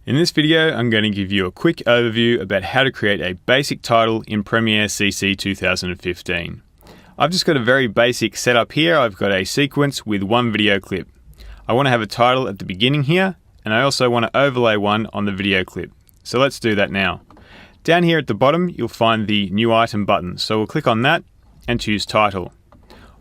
In this video, I'm going to give you a quick overview about how to create a basic title in Premiere CC 2015. I've just got a very basic setup here. I've got a sequence with one video clip. I want to have a title at the beginning here, and I also want to overlay one on the video clip. So let's do that now. Down here at the bottom, you'll find the New Item button. So we'll click on that and choose Title.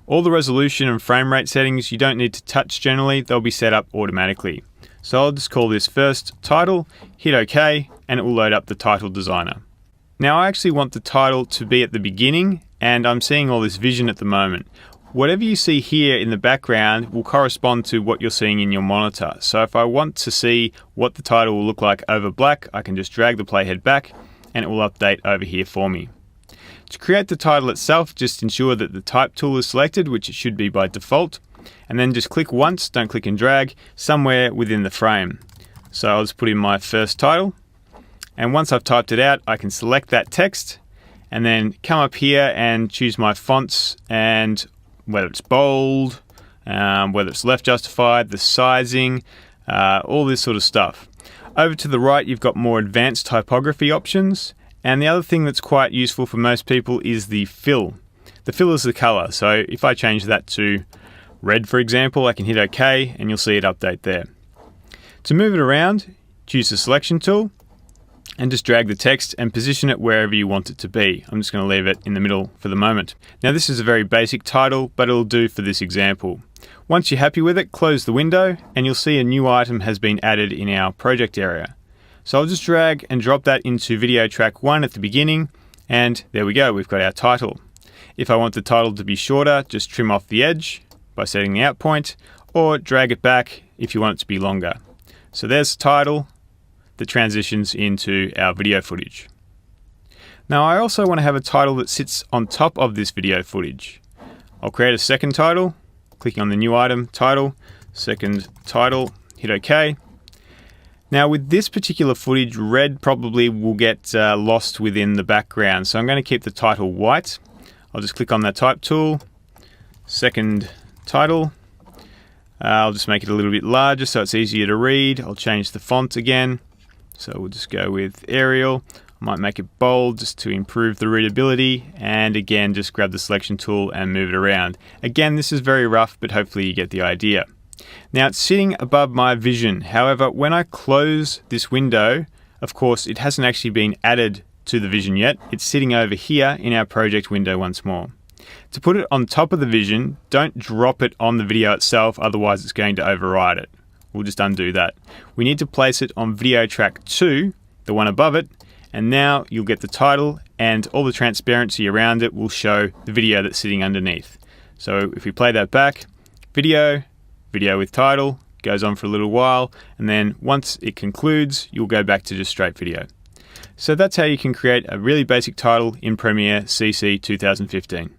All the resolution and frame rate settings you don't need to touch generally, they'll be set up automatically. So I'll just call this first Title, hit OK, and it will load up the title designer. Now I actually want the title to be at the beginning, and I'm seeing all this vision at the moment. Whatever you see here in the background will correspond to what you're seeing in your monitor. So if I want to see what the title will look like over black, I can just drag the playhead back and it will update over here for me. To create the title itself, just ensure that the type tool is selected, which it should be by default, and then just click once, don't click and drag, somewhere within the frame. So I'll just put in my first title, and once I've typed it out, I can select that text and then come up here and choose my fonts, and whether it's bold, whether it's left justified, the sizing, all this sort of stuff. Over to the right, you've got more advanced typography options. And the other thing that's quite useful for most people is the fill. The fill is the color. So if I change that to red, for example, I can hit OK and you'll see it update there. To move it around, choose the selection tool and just drag the text and position it wherever you want it to be. I'm just going to leave it in the middle for the moment. Now this is a very basic title, but it'll do for this example. Once you're happy with it, close the window and you'll see a new item has been added in our project area. So I'll just drag and drop that into video track 1 at the beginning, and there we go, we've got our title. If I want the title to be shorter, just trim off the edge by setting the out point, or drag it back if you want it to be longer. So there's the title that transitions into our video footage. Now I also want to have a title that sits on top of this video footage. I'll create a second title, clicking on the new item, title, second title, hit OK. Now with this particular footage, red probably will get lost within the background, so I'm going to keep the title white. I'll just click on that type tool, second title. I'll just make it a little bit larger so it's easier to read. I'll change the font again, so we'll just go with Arial. I might make it bold just to improve the readability, and again just grab the selection tool and move it around. Again, this is very rough, but hopefully you get the idea. Now it's sitting above my vision. However, when I close this window, of course, it hasn't actually been added to the vision yet. It's sitting over here in our project window once more. To put it on top of the vision, don't drop it on the video itself, otherwise it's going to override it. We'll just undo that. We need to place it on video track 2, the one above it, and now you'll get the title and all the transparency around it will show the video that's sitting underneath. So if we play that back, video with title, goes on for a little while, and then once it concludes, you'll go back to just straight video. So that's how you can create a really basic title in Premiere CC 2015.